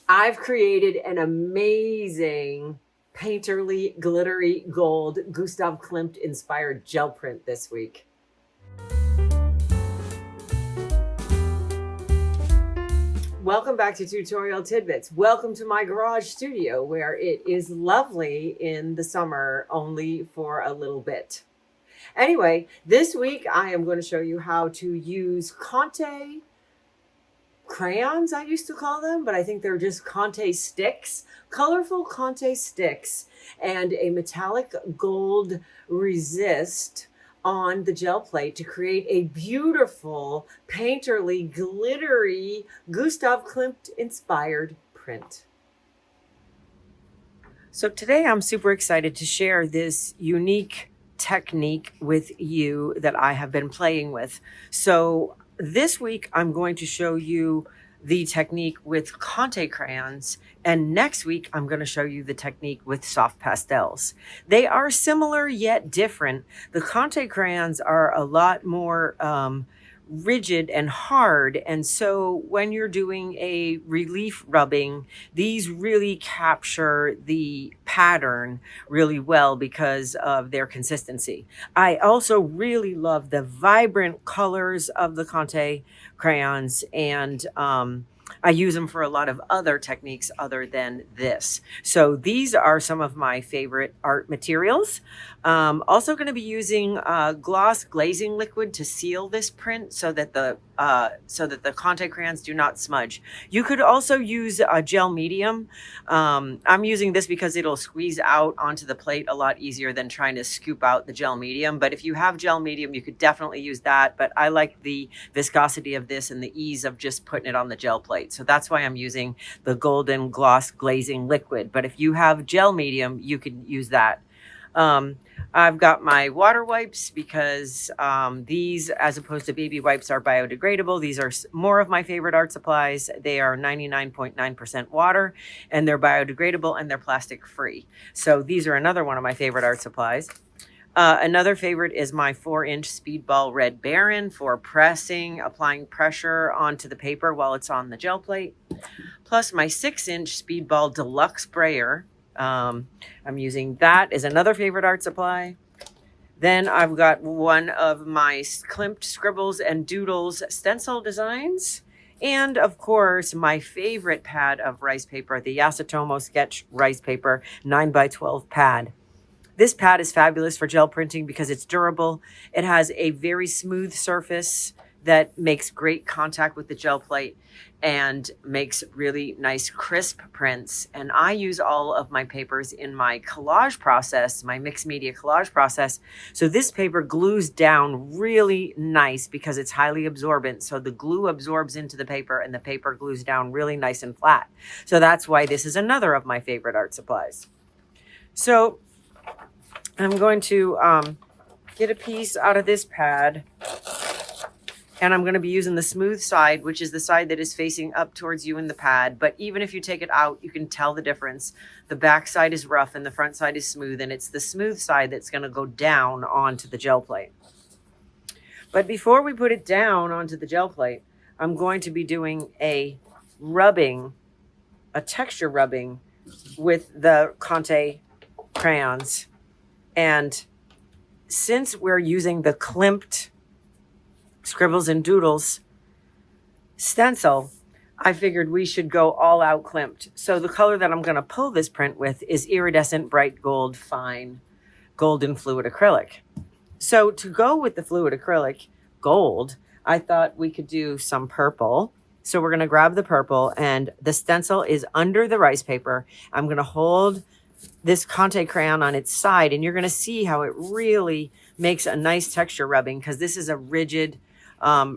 I've created an amazing painterly glittery gold Gustav Klimt inspired gel print this week. Welcome back to Tutorial Tidbits. Welcome to my garage studio where it is lovely in the summer only for a little bit. Anyway, this week I am going to show you how to use Conté crayons, I used to call them, but I think they're just Conté sticks, colorful Conté sticks, and a metallic gold resist on the gel plate to create a beautiful, painterly, glittery, Gustav Klimt inspired print. So today I'm super excited to share this unique technique with you that I have been playing with. So this week, I'm going to show you the technique with Conté crayons, and next week, I'm going to show you the technique with soft pastels. They are similar yet different. The Conté crayons are a lot more rigid and hard, and so when you're doing a relief rubbing, these really capture the pattern really well because of their consistency. I also really love the vibrant colors of the Conté crayons, and I use them for a lot of other techniques other than this. So these are some of my favorite art materials. Also going to be using gloss glazing liquid to seal this print so that the Conté crayons do not smudge. You could also use a gel medium. I'm using this because it'll squeeze out onto the plate a lot easier than trying to scoop out the gel medium. But if you have gel medium, you could definitely use that. But I like the viscosity of this and the ease of just putting it on the gel plate. So that's why I'm using the golden gloss glazing liquid. But if you have gel medium, you could use that. I've got my water wipes because these, as opposed to baby wipes, are biodegradable. These are more of my favorite art supplies. They are 99.9% water, and they're biodegradable, and they're plastic free. So these are another one of my favorite art supplies. Another favorite is my 4-inch Speedball Red Baron for applying pressure onto the paper while it's on the gel plate. Plus my 6-inch Speedball Deluxe Sprayer. I'm using that as another favorite art supply. Then I've got one of my Klimt Scribbles and Doodles stencil designs. And of course, my favorite pad of rice paper, the Yasutomo Sketch Rice Paper 9x12 pad. This pad is fabulous for gel printing because it's durable. It has a very smooth surface that makes great contact with the gel plate and makes really nice crisp prints. And I use all of my papers in my collage process, my mixed media collage process. So this paper glues down really nice because it's highly absorbent. So the glue absorbs into the paper and the paper glues down really nice and flat. So that's why this is another of my favorite art supplies. So I'm going to get a piece out of this pad. And I'm going to be using the smooth side, which is the side that is facing up towards you in the pad. But even if you take it out, you can tell the difference. The back side is rough and the front side is smooth. And it's the smooth side that's going to go down onto the gel plate. But before we put it down onto the gel plate, I'm going to be doing a texture rubbing with the Conté crayons. And since we're using the Klimt Scribbles and Doodles stencil, I figured we should go all out Klimt. So the color that I'm going to pull this print with is Iridescent Bright Gold Fine Golden Fluid Acrylic. So to go with the fluid acrylic gold, I thought we could do some purple. So we're going to grab the purple, and the stencil is under the rice paper. I'm going to hold this Conté crayon on its side, and you're going to see how it really makes a nice texture rubbing because this is a rigid,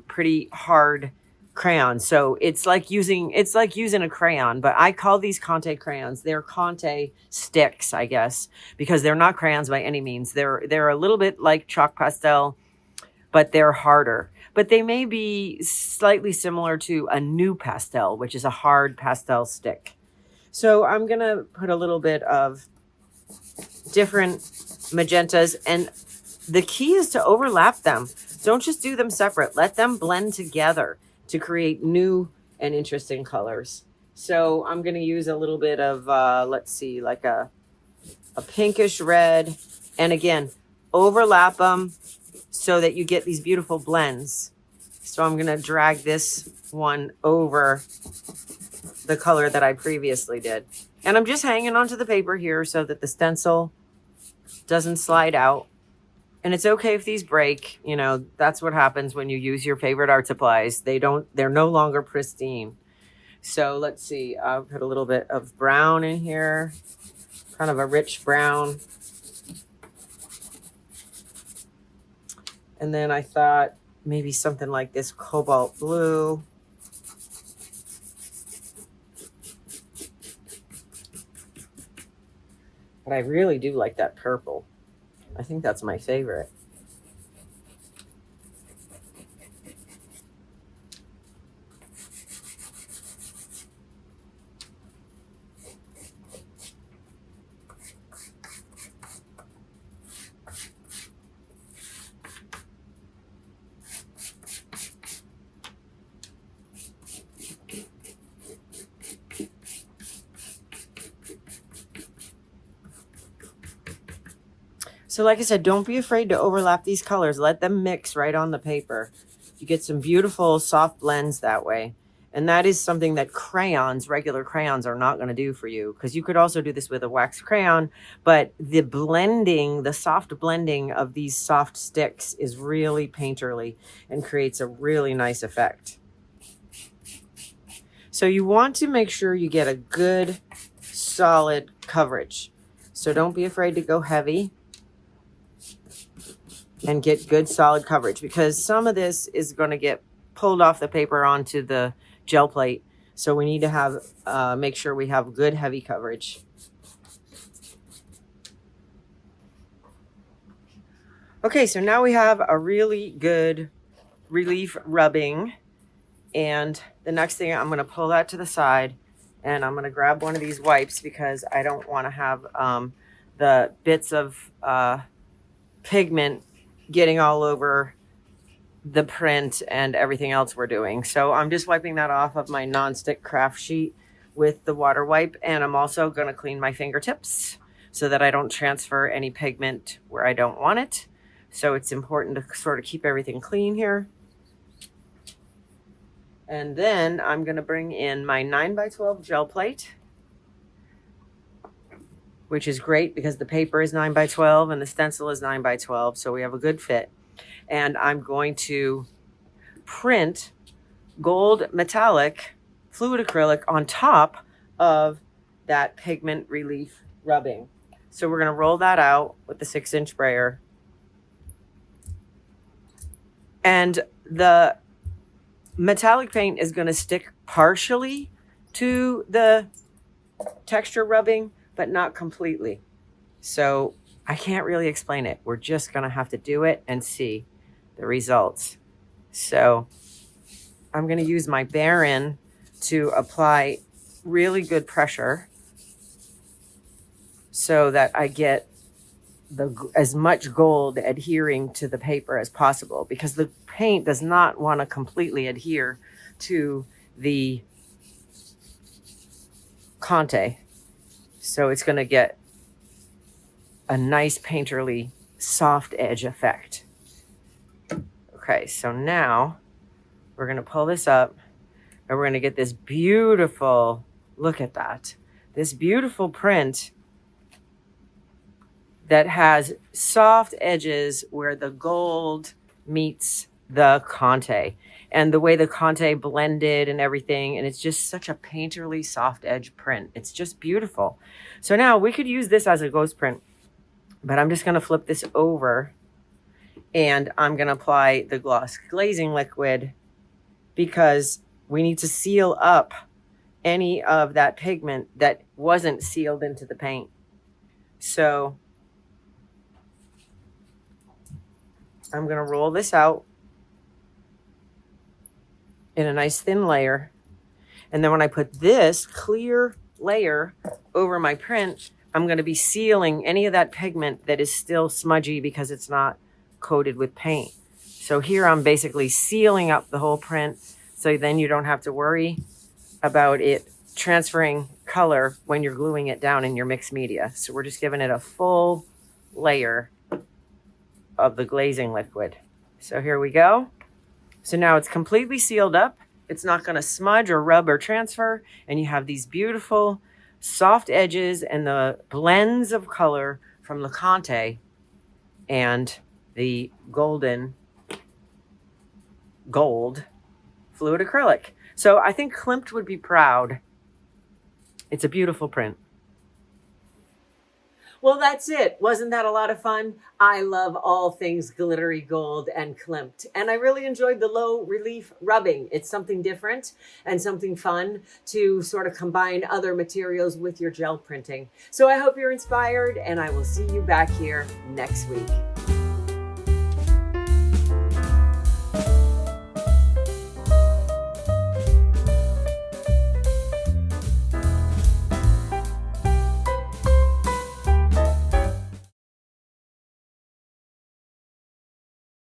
pretty hard crayon. So it's like using a crayon, but I call these Conté crayons. They're Conté sticks, I guess, because they're not crayons by any means. They're a little bit like chalk pastel, but they're harder. But they may be slightly similar to a new pastel, which is a hard pastel stick. So I'm going to put a little bit of different magentas, and the key is to overlap them. Don't just do them separate. Let them blend together to create new and interesting colors. So I'm going to use a little bit of, let's see, like a pinkish red. And again, overlap them so that you get these beautiful blends. So I'm going to drag this one over the color that I previously did. And I'm just hanging onto the paper here so that the stencil doesn't slide out. And it's okay if these break. You know, that's what happens when you use your favorite art supplies. They're no longer pristine. So let's see, I'll put a little bit of brown in here, kind of a rich brown. And then I thought maybe something like this cobalt blue. But I really do like that purple. I think that's my favorite. So like I said, don't be afraid to overlap these colors. Let them mix right on the paper. You get some beautiful soft blends that way. And that is something that crayons, regular crayons, are not going to do for you. Because you could also do this with a wax crayon. But the blending, the soft blending of these soft sticks is really painterly and creates a really nice effect. So you want to make sure you get a good, solid coverage. So don't be afraid to go heavy and get good solid coverage, because some of this is going to get pulled off the paper onto the gel plate. So we need to have make sure we have good heavy coverage. Okay, so now we have a really good relief rubbing. And the next thing, I'm going to pull that to the side, and I'm going to grab one of these wipes because I don't want to have the bits of pigment getting all over the print and everything else we're doing. So I'm just wiping that off of my nonstick craft sheet with the water wipe. And I'm also going to clean my fingertips so that I don't transfer any pigment where I don't want it. So it's important to sort of keep everything clean here. And then I'm going to bring in my 9x12 gel plate, which is great because the paper is 9x12 and the stencil is 9x12. So we have a good fit. And I'm going to print gold metallic fluid acrylic on top of that pigment relief rubbing. So we're going to roll that out with the 6-inch brayer. And the metallic paint is going to stick partially to the texture rubbing, but not completely. So I can't really explain it. We're just going to have to do it and see the results. So I'm going to use my Baron to apply really good pressure so that I get as much gold adhering to the paper as possible, because the paint does not want to completely adhere to the Conté. So it's going to get a nice painterly soft edge effect. Okay, so now we're going to pull this up and we're going to get this beautiful, look at that, this beautiful print that has soft edges where the gold meets the Conté, and the way the Conté blended and everything. And it's just such a painterly soft edge print. It's just beautiful. So now we could use this as a ghost print, but I'm just going to flip this over and I'm going to apply the gloss glazing liquid because we need to seal up any of that pigment that wasn't sealed into the paint. So I'm going to roll this out in a nice thin layer. And then when I put this clear layer over my print, I'm going to be sealing any of that pigment that is still smudgy because it's not coated with paint. So here I'm basically sealing up the whole print, so then you don't have to worry about it transferring color when you're gluing it down in your mixed media. So we're just giving it a full layer of the glazing liquid. So here we go. So now it's completely sealed up. It's not going to smudge or rub or transfer. And you have these beautiful soft edges and the blends of color from the Conté and the gold fluid acrylic. So I think Klimt would be proud. It's a beautiful print. Well, that's it. Wasn't that a lot of fun? I love all things glittery gold and Klimt. And I really enjoyed the low relief rubbing. It's something different and something fun to sort of combine other materials with your gel printing. So I hope you're inspired, and I will see you back here next week.